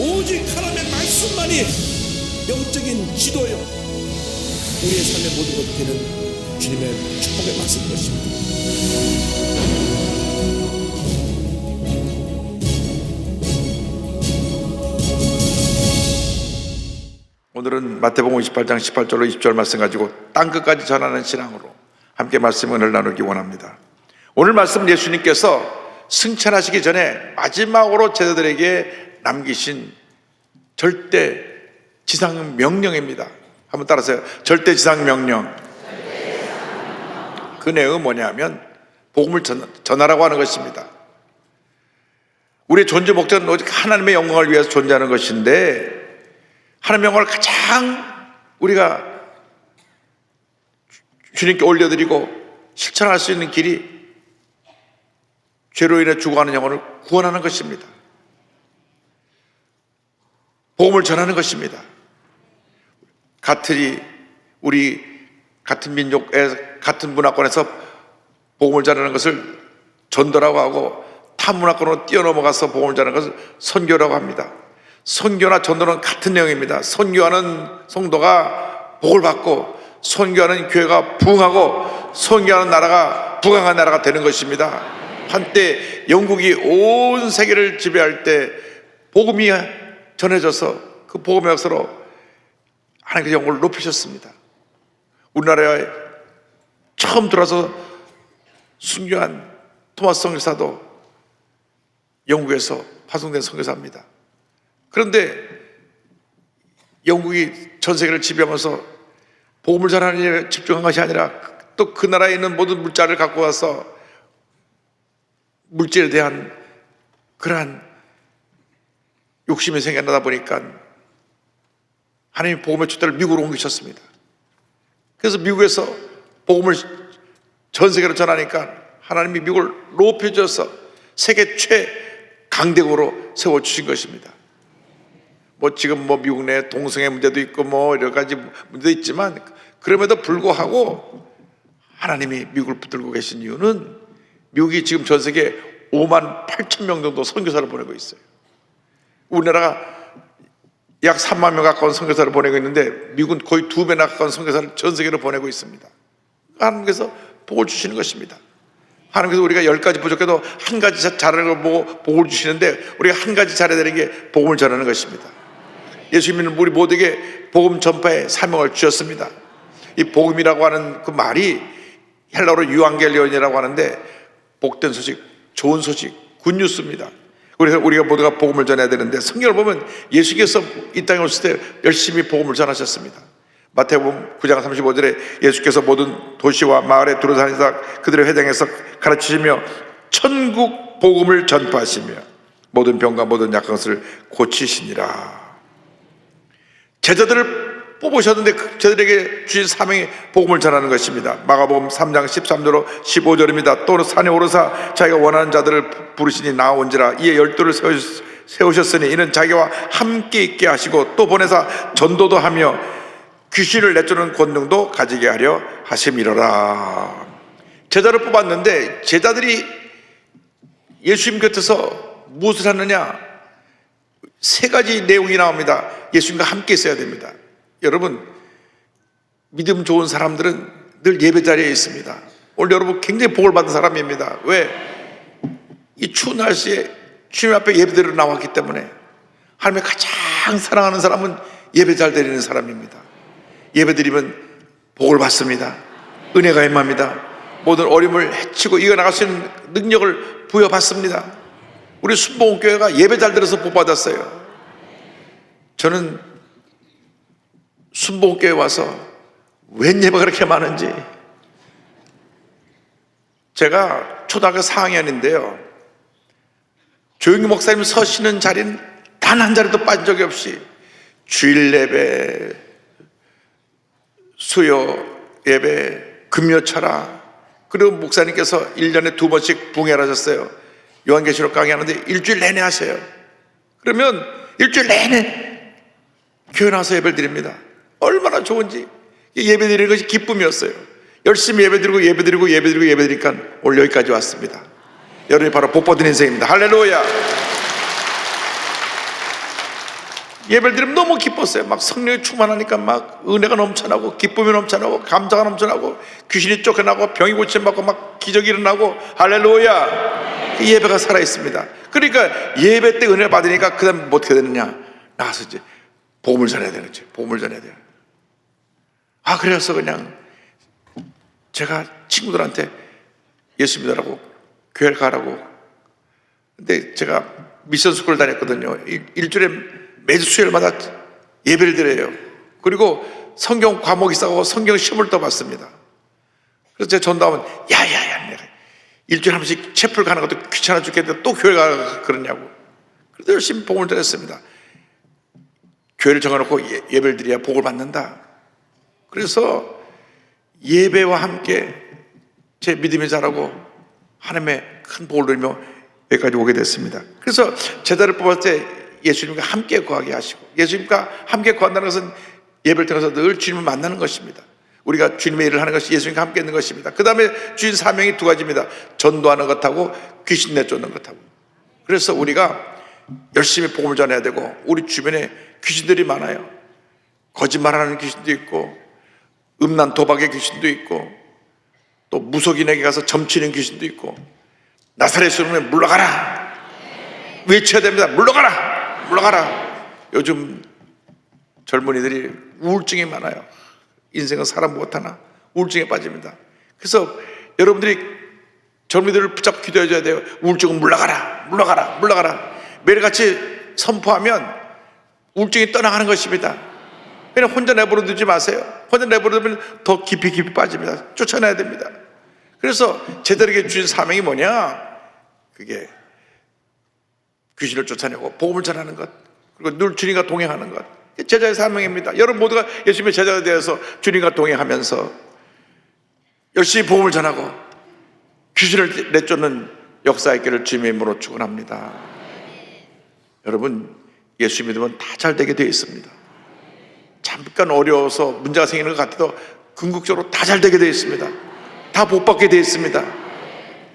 오직 하나님의 말씀만이 영적인 지도요, 우리의 삶의 모든 것이 되는 주님의 축복의 말씀인 것입니다. 오늘은 마태복음 28장 18절로 20절 말씀 가지고 땅끝까지 전하는 신앙으로 함께 말씀을 나누기 원합니다. 오늘 말씀 예수님께서 승천하시기 전에 마지막으로 제자들에게 남기신 절대 지상 명령입니다. 한번 따라하세요. 절대 지상 명령. 그 내용은 뭐냐면 복음을 전하라고 하는 것입니다. 우리의 존재 목적은 오직 하나님의 영광을 위해서 존재하는 것인데, 하나님의 영광을 가장 우리가 주님께 올려드리고 실천할 수 있는 길이 죄로 인해 죽어가는 영혼을 구원하는 것입니다. 복음을 전하는 것입니다. 우리 같은 민족의 같은 문화권에서 복음을 전하는 것을 전도라고 하고, 타 문화권으로 뛰어넘어가서 복음을 전하는 것을 선교라고 합니다. 선교나 전도는 같은 내용입니다. 선교하는 성도가 복을 받고, 선교하는 교회가 부흥하고, 선교하는 나라가 부강한 나라가 되는 것입니다. 한때 영국이 온 세계를 지배할 때 복음이 전해져서 그 복음의 역사로 하나님께서 영광을 높이셨습니다. 우리나라에 처음 들어와서 순교한 토마스 선교사도 영국에서 파송된 선교사입니다. 그런데 영국이 전 세계를 지배하면서 복음을 전하는 일에 집중한 것이 아니라 또 그 나라에 있는 모든 물자를 갖고 와서 물질에 대한 그러한 욕심이 생겨나다 보니까 하나님이 복음의 주대를 미국으로 옮기셨습니다. 그래서 미국에서 복음을 전 세계로 전하니까 하나님이 미국을 높여줘서 세계 최강대국으로 세워주신 것입니다. 지금 미국 내 동성애 문제도 있고 여러 가지 문제도 있지만, 그럼에도 불구하고 하나님이 미국을 붙들고 계신 이유는 미국이 지금 전 세계 5만 8천 명 정도 선교사를 보내고 있어요. 우리나라가 약 3만 명 가까운 선교사를 보내고 있는데 미국은 거의 2배나 가까운 선교사를 전 세계로 보내고 있습니다. 하나님께서 복을 주시는 것입니다. 하나님께서 우리가 10가지 부족해도 한 가지 잘하는 걸 보고 복을 주시는데, 우리가 한 가지 잘해야 되는 게 복음을 전하는 것입니다. 예수님은 우리 모두에게 복음 전파의 사명을 주셨습니다. 이 복음이라고 하는 그 말이 헬라어로 유앙겔리온이라고 하는데, 복된 소식, 좋은 소식, 굿뉴스입니다. 그래서 우리가 모두가 복음을 전해야 되는데, 성경을 보면 예수께서 이 땅에 오실 때 열심히 복음을 전하셨습니다. 마태복음 9장 35절에 예수께서 모든 도시와 마을에 두루다니사 그들의 회당에서 가르치시며 천국 복음을 전파하시며 모든 병과 모든 약한 것을 고치시니라. 제자들을 뽑으셨는데 그 제자들에게 주신 사명이 복음을 전하는 것입니다. 마가복음 3장 13절로 15절입니다. 또 산에 오르사 자기가 원하는 자들을 부르시니 나아온지라. 이에 12를 세우셨으니 이는 자기와 함께 있게 하시고, 또 보내사 전도도 하며 귀신을 내쫓는 권능도 가지게 하려 하심이로라. 제자를 뽑았는데 제자들이 예수님 곁에서 무엇을 하느냐? 3가지 내용이 나옵니다. 예수님과 함께 있어야 됩니다. 여러분, 믿음 좋은 사람들은 늘 예배 자리에 있습니다. 오늘 여러분 굉장히 복을 받은 사람입니다. 왜? 이 추운 날씨에 주님 앞에 예배드리러 나왔기 때문에. 하나님의 가장 사랑하는 사람은 예배 잘 드리는 사람입니다. 예배 드리면 복을 받습니다. 은혜가 임합니다. 모든 어려움을 헤치고 이겨나갈 수 있는 능력을 부여받습니다. 우리 순복음교회가 예배 잘 드려서 복 받았어요. 저는 순복음교회 와서 웬 예배가 그렇게 많은지. 제가 초등학교 4학년인데요 조용히 목사님 서시는 자리는 단 한 자리도 빠진 적이 없이 주일 예배, 수요 예배, 금요철학, 그리고 목사님께서 1년에 2번씩 붕해를 하셨어요. 요한계시록 강의하는데 일주일 내내 하세요. 그러면 일주일 내내 교회 나와서 예배를 드립니다. 얼마나 좋은지. 예배 드리는 것이 기쁨이었어요. 열심히 예배 드리니까 오늘 여기까지 왔습니다. 여러분이 바로 복 받은 인생입니다. 할렐루야. 예배를 드리면 너무 기뻤어요. 막 성령이 충만하니까 막 은혜가 넘쳐나고 기쁨이 넘쳐나고 감사가 넘쳐나고 귀신이 쫓겨나고 병이 고침받고 막 기적이 일어나고 할렐루야. 그 예배가 살아있습니다. 그러니까 예배 때 은혜를 받으니까 그 다음에 뭐 어떻게 되느냐, 나가서 이제 복음을 전해야 되는 거죠. 복음을 전해야 돼요. 그래서 그냥 제가 친구들한테 예수 믿으라고 교회를 가라고. 근데 제가 미션 스쿨 다녔거든요. 일주일에 매주 수요일마다 예배를 드려요. 그리고 성경 과목 있어서 성경 시험을 또 봤습니다. 그래서 제가 전도하면 야야야, 내가 일주일에 한 번씩 채플 가는 것도 귀찮아 죽겠는데 또 교회 가 그러냐고. 그래서 열심히 복음을 전했습니다. 교회를 정해놓고 예배를 드려야 복을 받는다. 그래서 예배와 함께 제 믿음이 자라고 하나님의 큰 복을 누리며 여기까지 오게 됐습니다. 그래서 제자를 뽑았을 때 예수님과 함께 거하게 하시고, 예수님과 함께 거한다는 것은 예배를 통해서 늘 주님을 만나는 것입니다. 우리가 주님의 일을 하는 것이 예수님과 함께 있는 것입니다. 그 다음에 주인 사명이 두 가지입니다. 전도하는 것하고 귀신 내쫓는 것하고. 그래서 우리가 열심히 복음을 전해야 되고, 우리 주변에 귀신들이 많아요. 거짓말하는 귀신도 있고, 음란 도박의 귀신도 있고, 또 무속인에게 가서 점치는 귀신도 있고, 나사렛 예수님은 물러가라 외쳐야 됩니다. 물러가라, 물러가라. 요즘 젊은이들이 우울증이 많아요. 인생은 사람 못하나 우울증에 빠집니다. 그래서 여러분들이 젊은이들을 붙잡고 기도해 줘야 돼요. 우울증은 물러가라, 물러가라, 물러가라. 매일같이 선포하면 우울증이 떠나가는 것입니다. 그냥 혼자 내버려 두지 마세요. 혼자 내버려 두면 더 깊이 깊이 빠집니다. 쫓아내야 됩니다. 그래서 제자에게 주신 사명이 뭐냐? 그게 귀신을 쫓아내고 복음을 전하는 것, 그리고 늘 주님과 동행하는 것. 제자의 사명입니다. 여러분 모두가 예수님의 제자가 되어서 주님과 동행하면서 열심히 복음을 전하고 귀신을 내쫓는 역사 있기를 주님의 이름으로 축원합니다. 여러분, 예수 믿으면 다 잘 되게 되어 있습니다. 잠깐 어려워서 문제가 생기는 것 같아도 궁극적으로 다 잘 되게 되어 있습니다. 다 복 받게 되어 있습니다.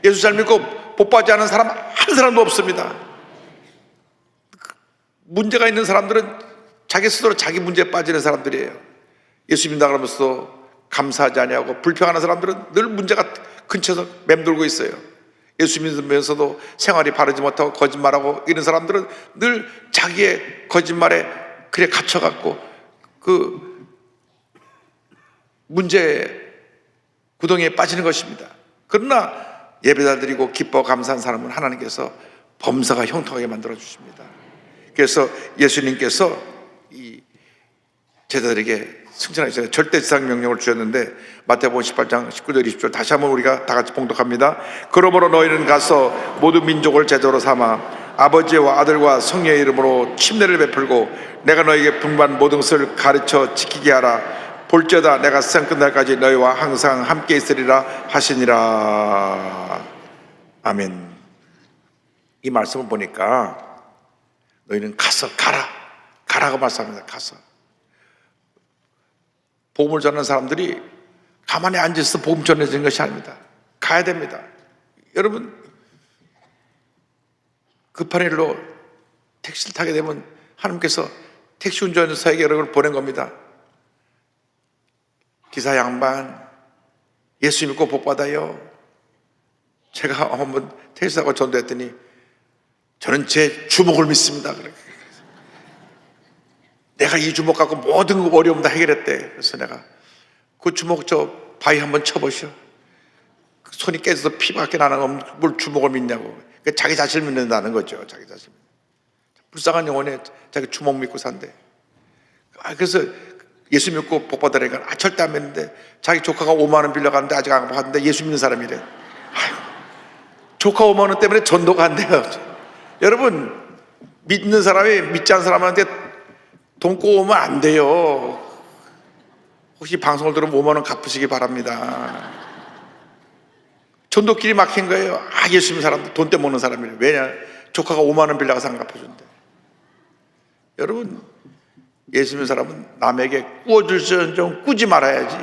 예수 잘 믿고 복 받지 않은 사람 한 사람도 없습니다. 문제가 있는 사람들은 자기 스스로 자기 문제에 빠지는 사람들이에요. 예수 믿는다 그러면서 감사하지 아니하고 불평하는 사람들은 늘 문제가 근처에서 맴돌고 있어요. 예수 믿으면서도 생활이 바르지 못하고 거짓말하고 이런 사람들은 늘 자기의 거짓말에 그래 갇혀갖고 그 문제 구덩이에 빠지는 것입니다. 그러나 예배다 드리고 기뻐 감사한 사람은 하나님께서 범사가 형통하게 만들어 주십니다. 그래서 예수님께서 이 제자들에게 승천하기 전에 절대지상 명령을 주셨는데, 마태복음 18장 19절 20절 다시 한번 우리가 다 같이 봉독합니다. 그러므로 너희는 가서 모든 민족을 제자로 삼아 아버지와 아들과 성령의 이름으로 침례를 베풀고 내가 너희에게 분부한 모든 것을 가르쳐 지키게 하라. 볼지어다 내가 세상 끝날까지 너희와 항상 함께 있으리라 하시니라. 아멘. 이 말씀을 보니까 너희는 가서 가라고 말씀합니다. 가서. 복음을 전하는 사람들이 가만히 앉아서 복음 전해지는 것이 아닙니다. 가야 됩니다. 여러분, 급한 일로 택시를 타게 되면 하나님께서 택시 운전사에게 여러분을 보낸 겁니다. 기사 양반, 예수 믿고 복 받아요. 제가 한번 택시 타고 전도했더니 저는 제 주먹을 믿습니다. 내가 이 주먹 갖고 모든 어려움 다 해결했대. 그래서 내가 그 주먹 저 바위 한번 쳐보시오. 손이 깨져서 피밖에 나는 건 뭘 주먹을 믿냐고. 자기 자신을 믿는다는 거죠. 자기 자신. 불쌍한 영혼에 자기 주먹 믿고 산대. 그래서 예수 믿고 복 받으라니까 절대 안 믿는데 자기 조카가 5만 원 빌려갔는데 아직 안 받았는데 예수 믿는 사람이래. 조카 5만 원 때문에 전도가 안 돼요. 여러분, 믿는 사람이 믿지 않는 사람한테 돈 꼬우면 안 돼요. 혹시 방송을 들으면 5만 원 갚으시기 바랍니다. 전도길이 막힌 거예요. 예수 믿는 사람들 돈 떼먹는 사람이래. 왜냐? 조카가 5만 원 빌려가서 안 갚아준대. 여러분, 예수 믿는 사람은 남에게 꾸어줄 좀 꾸지 말아야지.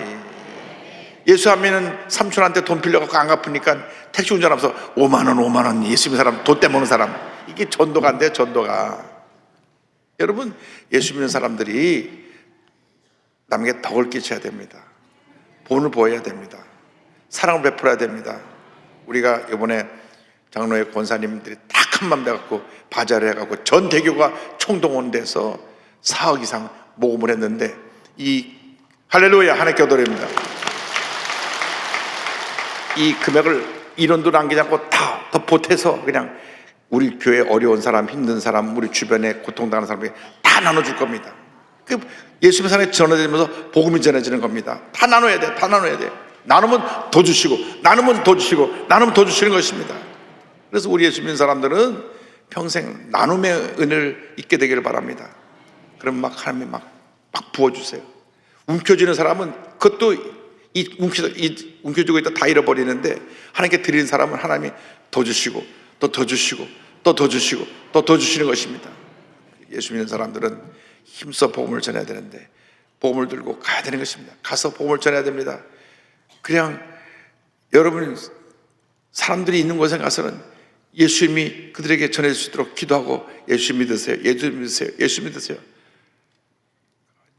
예수 안 믿는 삼촌한테 돈 빌려갖고 안 갚으니까 택시 운전하면서 5만 원 예수 믿는 사람 돈 떼먹는 사람. 이게 전도가 안 돼요. 전도가. 여러분, 예수 믿는 사람들이 남에게 덕을 끼쳐야 됩니다. 본을 보여야 됩니다. 사랑을 베풀어야 됩니다. 우리가 이번에 장로회 권사님들이 딱 한맘 돼갖고 바자를 해갖고 전 대교가 총동원돼서 4억 이상 모금을 했는데, 이 할렐루야, 하나님께 기도드립니다. 이 금액을 인원도 남기지 않고 다 더 보태서 그냥 우리 교회 어려운 사람, 힘든 사람, 우리 주변에 고통당하는 사람에게 다 나눠줄 겁니다. 그 예수님의 사랑이 전해지면서 복음이 전해지는 겁니다. 다 나눠야 돼, 다 나눠야 돼. 나누면 더 주시고, 나누면 더 주시고, 나누면 더 주시는 것입니다. 그래서 우리 예수 믿는 사람들은 평생 나눔의 은혜를 잊게 되기를 바랍니다. 그럼 막 하나님이 막 부어주세요. 움켜쥐는 사람은 그것도 움켜쥐고 있다 다 잃어버리는데, 하나님께 드리는 사람은 하나님이 더 주시고 또 더 주시고 또 더 주시고 또 더 주시는 것입니다. 예수 믿는 사람들은 힘써 복음을 전해야 되는데 복음을 들고 가야 되는 것입니다. 가서 복음을 전해야 됩니다. 그냥 여러분 사람들이 있는 곳에 가서는 예수님이 그들에게 전해질 수 있도록 기도하고 예수 믿으세요, 예수 믿으세요, 예수 믿으세요.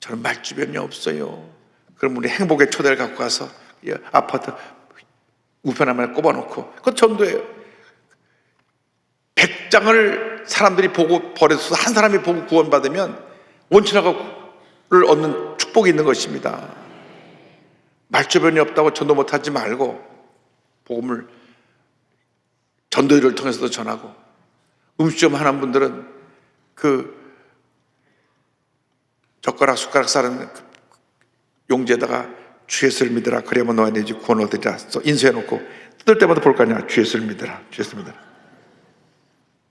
저는 말주변이 없어요. 그럼 우리 행복의 초대를 갖고 가서 아파트 우편함에 꼽아놓고, 그건 전도예요. 100장을 사람들이 보고 버려서 한 사람이 보고 구원받으면 원천하고를 얻는 축복이 있는 것입니다. 말주변이 없다고 전도 못하지 말고 복음을 전도일을 통해서도 전하고, 음식점 하는 분들은 그 젓가락 숟가락 싸는 용지에다가 주 예수를 믿으라, 그래야만 너와 내 집 구원 얻으리라 인수해놓고 뜯을 때마다 볼 거 아니야. 주 예수를 믿으라, 주 예수를 믿으라.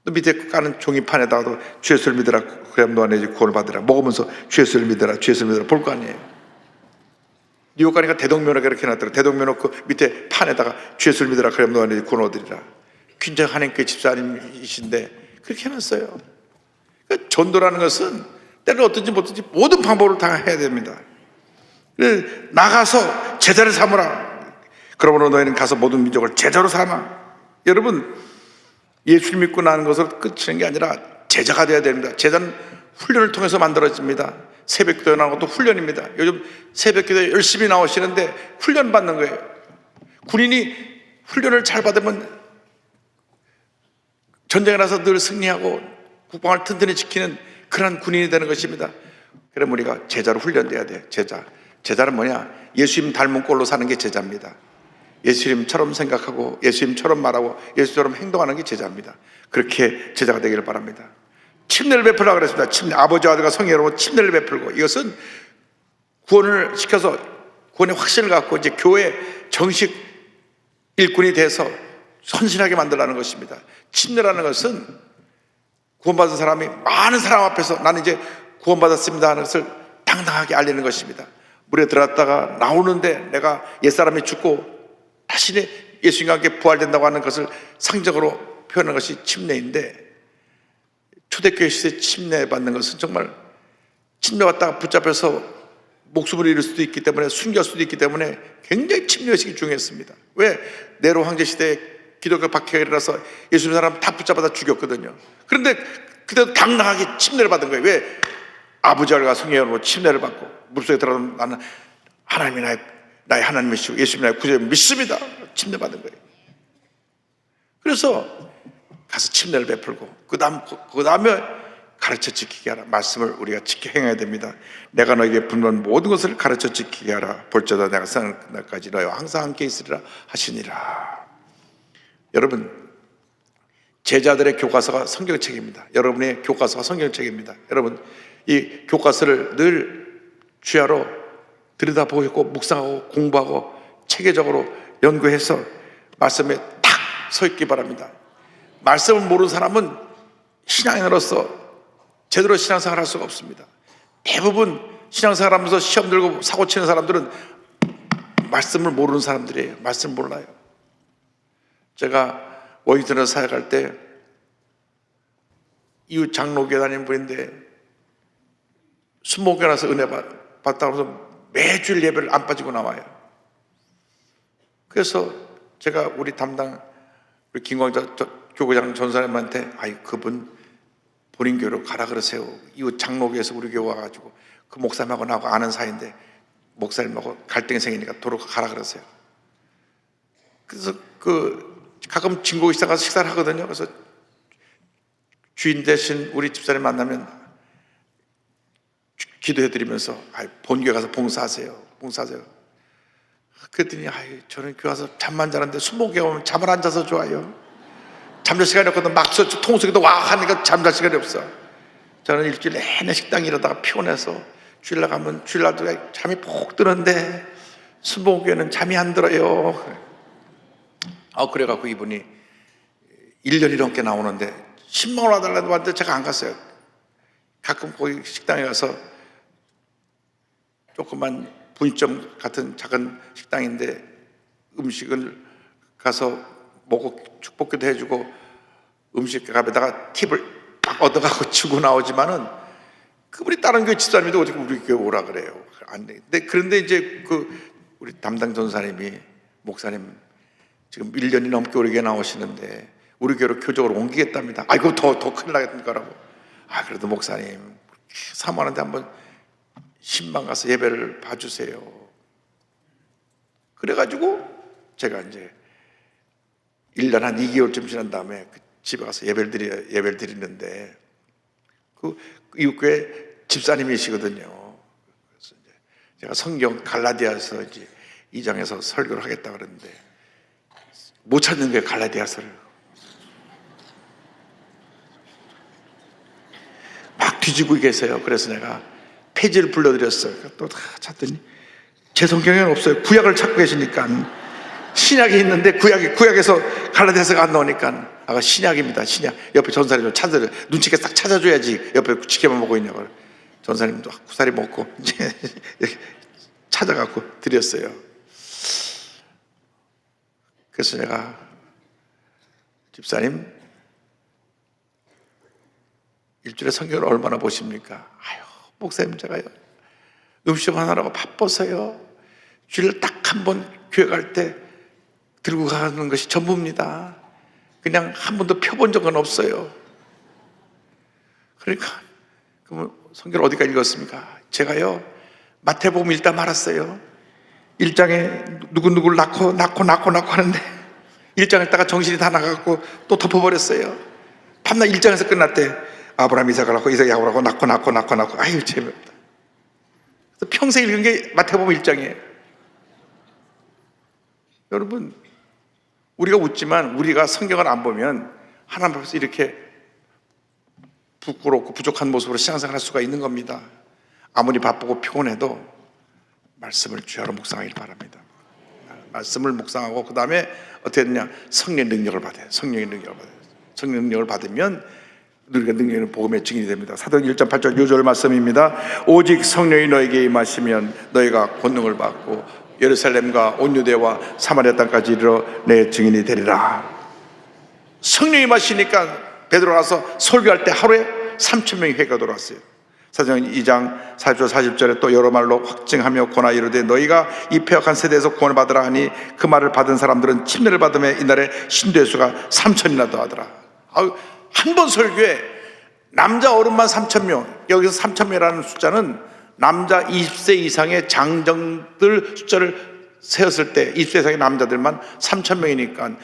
또 밑에 까는 종이판에다가도 주 예수를 믿으라, 그래야만 너와 내 집 구원을 받으라. 먹으면서 주 예수를 믿으라, 주 예수를 믿으라 볼 거 아니에요. 뉴욕 가니까 대동면허가 이렇게 해놨더라. 대동면허 그 밑에 판에다가 주 예수를 믿으라, 그래야만 너와 내 집 구원 얻으리라. 굉장히 하나님께 집사님이신데 그렇게 해놨어요. 그러니까 전도라는 것은 때를 어떤지 못든지 모든 방법으로 다 해야 됩니다. 나가서 제자를 삼으라. 그러므로 너희는 가서 모든 민족을 제자로 삼아. 여러분, 예수를 믿고 나는 것으로 끝이는 게 아니라 제자가 되어야 됩니다. 제자는 훈련을 통해서 만들어집니다. 새벽기도에 나오는 것도 훈련입니다. 요즘 새벽기도에 열심히 나오시는데 훈련 받는 거예요. 군인이 훈련을 잘 받으면 전쟁에 나서 늘 승리하고 국방을 튼튼히 지키는 그런 군인이 되는 것입니다. 그럼 우리가 제자로 훈련돼야 돼요. 제자는 뭐냐? 예수님 닮은 꼴로 사는 게 제자입니다. 예수님처럼 생각하고 예수님처럼 말하고 예수님처럼 행동하는 게 제자입니다. 그렇게 제자가 되기를 바랍니다. 침례를 베풀라고 그랬습니다. 아버지와 아들과 성령 여러분 침례를 베풀고, 이것은 구원을 시켜서 구원의 확신을 갖고 이제 교회 정식 일꾼이 돼서 선신하게 만들라는 것입니다. 침례라는 것은 구원받은 사람이 많은 사람 앞에서 나는 이제 구원받았습니다 하는 것을 당당하게 알리는 것입니다. 물에 들어갔다가 나오는데 내가 옛사람이 죽고 다시 예수님과 함께 부활된다고 하는 것을 상징적으로 표현하는 것이 침례인데, 초대교회 시대에 침례받는 것은 정말 침례받다가 붙잡혀서 목숨을 잃을 수도 있기 때문에, 순교할 수도 있기 때문에 굉장히 침례의식이 중요했습니다. 왜? 네로 황제 시대에 기독교 박해가 일어나서 예수님 사람 다 붙잡아다 죽였거든요. 그런데 그때도 당당하게 침례를 받은 거예요. 왜? 아버지와 성령으로 침례를 받고 물속에 들어가면 나는 하나님이 나의 하나님이시고 예수님이 나의 구주를 믿습니다. 침례 받은 거예요. 그래서 가서 침례를 베풀고 그 다음에 가르쳐 지키게 하라. 말씀을 우리가 지켜 행해야 됩니다. 내가 너에게 분부한 모든 것을 가르쳐 지키게 하라. 볼지어다 내가 사는 날까지 너희와 항상 함께 있으리라 하시니라. 여러분, 제자들의 교과서가 성경책입니다. 여러분의 교과서가 성경책입니다. 여러분, 이 교과서를 늘 주야로 들여다보고 묵상하고 공부하고 체계적으로 연구해서 말씀에 딱 서 있기 바랍니다. 말씀을 모르는 사람은 신앙인으로서 제대로 신앙생활 할 수가 없습니다. 대부분 신앙생활 하면서 시험 들고 사고 치는 사람들은 말씀을 모르는 사람들이에요. 말씀을 몰라요. 제가 워싱턴에서 사역할 때 이웃 장로교회 다니는 분인데 순복음에 나서 은혜 받다고 해서 매주일 예배를 안 빠지고 나와요. 그래서 제가 우리 담당 우리 김광자 교구장 전사님한테 그분 본인 교회로 가라 그러세요. 이웃 장로교에서 우리 교회 와가지고 그 목사님하고 나하고 아는 사이인데 목사님하고 갈등이 생기니까 도로 가라 그러세요. 그래서 가끔 진국식당 가서 식사를 하거든요. 그래서 주인 대신 우리 집사님 만나면 기도해드리면서 본교회 가서 봉사하세요. 그랬더니 저는 교회 와서 잠만 자는데 순복에 오면 잠을 안 자서 좋아요. 잠잘 시간이 없거든. 막 통속에도 와 하니까 잠잘 시간이 없어. 저는 일주일 내내 식당 일하다가 피곤해서 주일날 가면 주일날도 잠이 푹 드는데 순복교회는 잠이 안 들어요. 그래갖고 이분이 1년이 넘게 나오는데 10만 원 와달라고 하는데 제가 안 갔어요. 가끔 거기 식당에 가서 조그만 분점 같은 작은 식당인데 음식을 가서 먹고 축복기도 해주고 음식값에다가 팁을 딱 얻어가고 주고 나오지만은 그분이 다른 교회 집사님인데 어떻게 우리 교회 오라 그래요? 안 돼. 그런데 이제 우리 담당 전사님이 목사님 지금 1년이 넘게 우리 교회 나오시는데 우리 교회로 교적으로 옮기겠답니다. 이거 더 큰일 나겠는 거라고. 그래도 목사님 사모하는데 한번 신방 가서 예배를 봐주세요. 그래가지고 제가 이제 1년 한 2개월쯤 지난 다음에 집에 가서 예배를 드리는데 이웃교회 집사님이시거든요. 그래서 이제 제가 성경 갈라디아서 이제 2장에서 설교를 하겠다 그랬는데 못 찾는 거예요. 갈라디아서를 막 뒤지고 계세요. 그래서 내가 페이지를 불러드렸어요. 또 다 찾더니 제 성경에는 없어요. 구약을 찾고 계시니까 신약이 있는데 구약에서 갈라디아서가 안 나오니까 신약입니다. 신약. 옆에 전사님 좀 찾아줘요. 눈치게 딱 찾아줘야지. 옆에 지켜만 보고 있냐고. 전사님도 구사리 먹고 이제 찾아갖고 드렸어요. 그래서 내가 집사님 일주일에 성경을 얼마나 보십니까? 목사님 제가요 음식 하나라고 바빠서요 주일에 딱 한 번 교회 갈 때 들고 가는 것이 전부입니다. 그냥 한 번도 펴본 적은 없어요. 그러니까 그럼 성경을 어디가 읽었습니까? 제가요 마태복음 읽다 말았어요. 1장에 누구누구를 낳고 하는데 1장 읽다가 정신이 다 나가고 또 덮어버렸어요. 밤낮 1장에서 끝났대. 아브라함 이삭을 낳고 이삭 야곱을 낳고 낳고 아유 재미없다. 평생 읽은 게 마태복음 1장이에요. 여러분 우리가 웃지만 우리가 성경을 안 보면 하나님 앞에서 이렇게 부끄럽고 부족한 모습으로 신앙생활 할 수가 있는 겁니다. 아무리 바쁘고 피곤해도 말씀을 주야로 묵상하길 바랍니다. 말씀을 묵상하고 그 다음에 어떻게 되냐? 성령의 능력을 받아요. 성령의 능력을 받으면 우리가 능력은 복음의 증인이 됩니다. 사도행 1장 8절 6절 말씀입니다. 오직 성령이 너에게 임하시면 너희가 권능을 받고 예루살렘과 온 유대와 사마리아 땅까지 이르러 내 증인이 되리라. 성령이 임하시니까 베드로가 가서 설교할 때 하루에 3,000명이 회가 돌아왔어요. 사도행 2장 40절 40절에 또 여러 말로 확증하며 권하 이르되 너희가 이 패역한 세대에서 구원을 받으라 하니 그 말을 받은 사람들은 침례를 받으며 이날에 신도의 수가 3,000이나 더하더라. 한 번 설교에 남자 어른만 3,000명, 여기서 3,000명이라는 숫자는 남자 20세 이상의 장정들 숫자를 세었을 때 20세 이상의 남자들만 3,000명이니까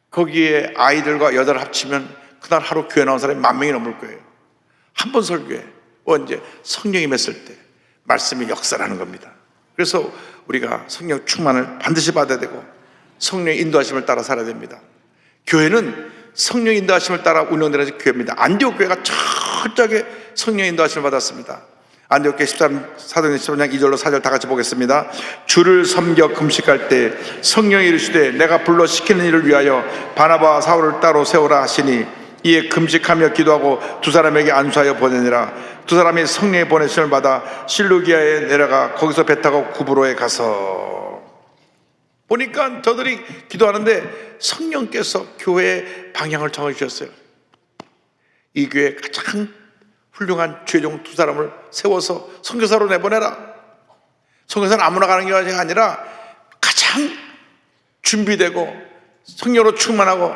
거기에 아이들과 여자를 합치면 그날 하루 교회 나온 사람이 10,000명이 넘을 거예요. 한 번 설교에 언제 성령이 맺을 때 말씀이 역사라는 겁니다. 그래서 우리가 성령 충만을 반드시 받아야 되고 성령의 인도하심을 따라 살아야 됩니다. 교회는 성령 인도하심을 따라 운영되는 교회입니다. 안디옥 교회가 철저하게 성령 인도하심을 받았습니다. 안디옥 교회 사도행전 13장 2절로 4절 다 같이 보겠습니다. 주를 섬겨 금식할 때 성령이 이르시되 내가 불러 시키는 일을 위하여 바나바와 사울을 따로 세우라 하시니 이에 금식하며 기도하고 두 사람에게 안수하여 보내니라. 두 사람이 성령의 보내심을 받아 실루기아에 내려가 거기서 배 타고 구브로에 가서 보니까 저들이 기도하는데 성령께서 교회의 방향을 정해주셨어요. 이 교회에 가장 훌륭한 죄종 두 사람을 세워서 선교사로 내보내라. 선교사는 아무나 가는 게 아니라 가장 준비되고 성령으로 충만하고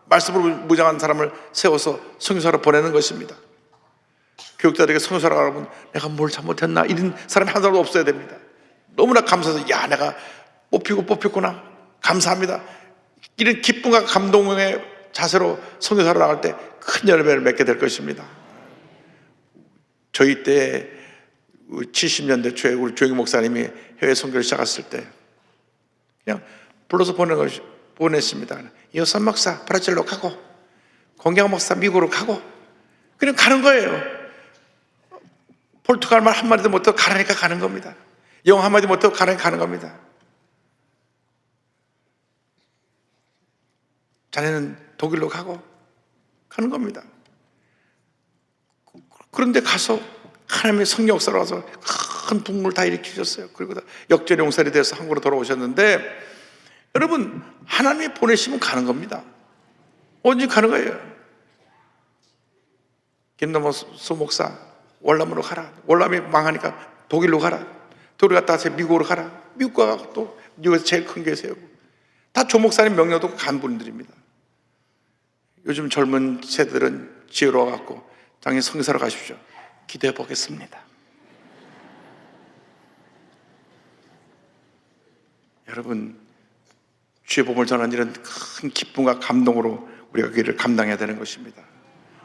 말씀으로 무장한 사람을 세워서 선교사로 보내는 것입니다. 교육자들에게 선교사로 가면 내가 뭘 잘못했나 이런 사람이 한 사람도 없어야 됩니다. 너무나 감사해서 야 내가 뽑혔구나 감사합니다. 이런 기쁨과 감동의 자세로 선교사로 나갈 때 큰 열매를 맺게 될 것입니다. 저희 때 70년대 초에 우리 조영기 목사님이 해외 선교를 시작했을 때 그냥 불러서 보냈습니다. 여섯 목사 브라질로 가고 공경 목사 미국으로 가고 그냥 가는 거예요. 포르투갈 말 한마디도 못하고 가라니까 가는 겁니다. 영어 한마디 못하고 가라니까 가는 겁니다. 자네는 독일로 가고 가는 겁니다. 그런데 가서 하나님의 성령 역사로 와서 큰 북물 다 일으키셨어요. 그리고 역전 용사리 돼서 한국으로 돌아오셨는데 여러분 하나님이 보내시면 가는 겁니다. 언제 가는 거예요. 김남호 소목사 월남으로 가라. 월남이 망하니까 독일로 가라. 독일 갔다 와서 미국으로 가라. 미국 가고 또 미국에서 제일 큰 교회 세우고 다 조목사님 명령도 간 분들입니다. 요즘 젊은 세대들은 지혜로워 갖고 당연히 선교사로 가십시오. 기도해 보겠습니다. 여러분 주의 복음을 전하는 일은 큰 기쁨과 감동으로 우리가 그 일을 감당해야 되는 것입니다.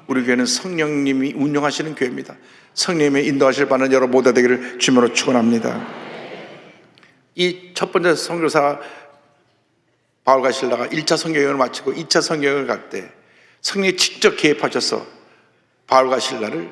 우리 교회는 성령님이 운영하시는 교회입니다. 성령님의 인도하실 바는 여러 모두 되기를 주님으로 축원합니다. 이 첫 번째 선교사 바울과 실라가 1차 선교여행을 마치고 2차 선교여행을 갈 때 성령이 직접 개입하셔서 바울과 실라를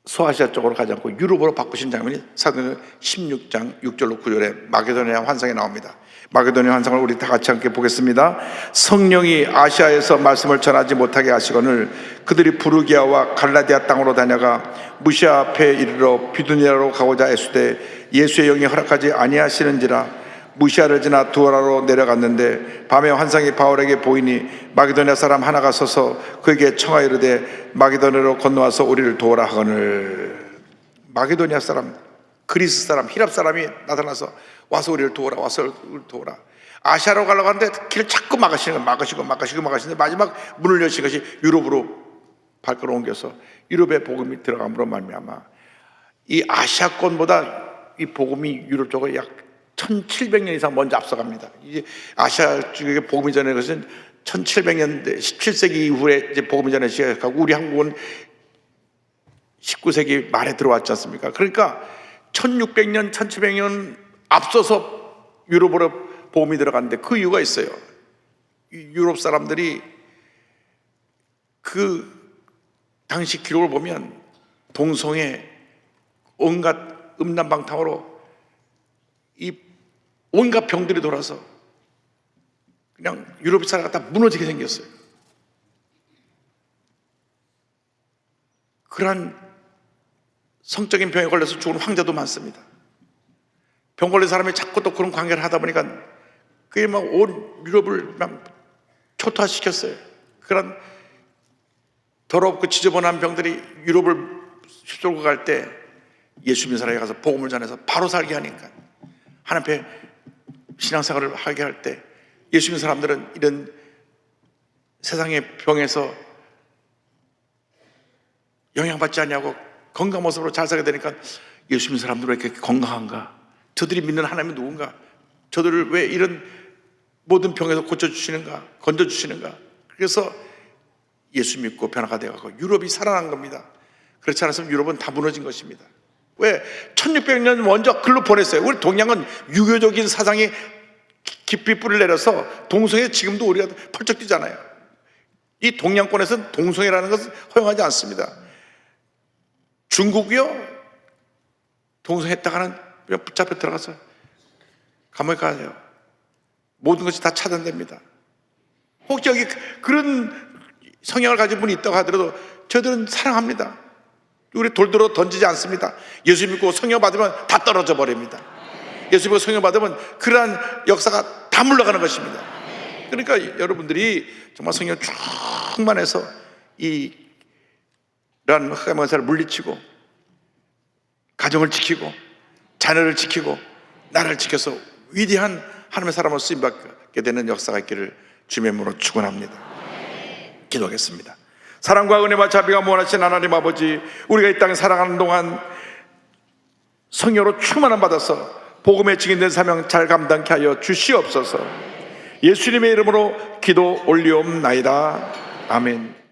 소아시아 쪽으로 가지 않고 유럽으로 바꾸신 장면이 사도행전 16장 6절로 9절에 마게도니아 환상에 나옵니다. 마게도니아 환상을 우리 다 같이 함께 보겠습니다. 성령이 아시아에서 말씀을 전하지 못하게 하시거늘 그들이 부르기아와 갈라디아 땅으로 다녀가 무시아 앞에 이르러 비두니아로 가고자 애쓰되 예수의 영이 허락하지 아니하시는지라 무시아를 지나 두아라로 내려갔는데 밤에 환상이 바울에게 보이니 마게도니아 사람 하나가 서서 그에게 청하여 이르되 마게도니아로 건너와서 우리를 도우라 하거늘. 마게도니아 사람, 그리스 사람, 히랍 사람이 나타나서 와서 우리를 도우라, 와서 우리를 도우라. 아시아로 가려고 하는데 길을 자꾸 막으시는 거예요. 막으시는데 마지막 문을 여신 것이 유럽으로 발걸음 옮겨서 유럽의 복음이 들어감으로 말미암아 이 아시아권보다 이 복음이 유럽 쪽으로 약 1700년 이상 먼저 앞서갑니다. 이제 아시아 쪽에 복음이 전하는 것은 1700년대 17세기 이후에 이제 복음이 전하기 시작하고 우리 한국은 19세기 말에 들어왔지 않습니까? 그러니까 1600년, 1700년 앞서서 유럽으로 복음이 들어갔는데 그 이유가 있어요. 유럽 사람들이 그 당시 기록을 보면 동성애 온갖 음란방탕으로 이 온갖 병들이 돌아서 그냥 유럽 사회가 다 무너지게 생겼어요. 그러한 성적인 병에 걸려서 죽은 황자도 많습니다. 병 걸린 사람이 자꾸 또 그런 관계를 하다 보니까 그게 막 온 유럽을 막 초토화시켰어요. 그런 더럽고 지저분한 병들이 유럽을 휩쓸고 갈 때 예수 믿는 사람이 가서 복음을 전해서 바로 살게 하니까 하나님 앞에 신앙생활을 하게 할 때 예수 믿는 사람들은 이런 세상의 병에서 영향받지 않냐고 건강한 모습으로 잘 살게 되니까 예수 믿는 사람들은 왜 이렇게 건강한가? 저들이 믿는 하나님은 누군가? 저들을 왜 이런 모든 병에서 고쳐주시는가? 건져주시는가? 그래서 예수 믿고 변화가 되어가고 유럽이 살아난 겁니다. 그렇지 않았으면 유럽은 다 무너진 것입니다. 왜? 1600년 먼저 글로 보냈어요. 우리 동양은 유교적인 사상이 깊이 뿌리를 내려서 동성애 지금도 우리가 펄쩍 뛰잖아요. 이 동양권에서는 동성애라는 것은 허용하지 않습니다. 중국이요, 동성했다가는 그냥 붙잡혀 들어가서 감옥에 가세요. 모든 것이 다 차단됩니다. 혹시 여기 그런 성향을 가진 분이 있다고 하더라도 저들은 사랑합니다. 우리 돌들어 던지지 않습니다. 예수 믿고 성령 받으면 다 떨어져 버립니다. 예수 믿고 성령 받으면 그러한 역사가 다 물러가는 것입니다. 그러니까 여러분들이 정말 성령 충만해서 이러한 흑암의 권세를 물리치고 가정을 지키고 자녀를 지키고 나라를 지켜서 위대한 하나님의 사람으로 쓰임받게 되는 역사가 있기를 주님의 이름으로 축원합니다. 기도하겠습니다. 사랑과 은혜와 자비가 무한하신 하나님 아버지, 우리가 이 땅에 살아가는 동안 성령으로 충만함 받아서 복음의 증인된 사명 잘 감당케 하여 주시옵소서. 예수님의 이름으로 기도 올리옵나이다. 아멘.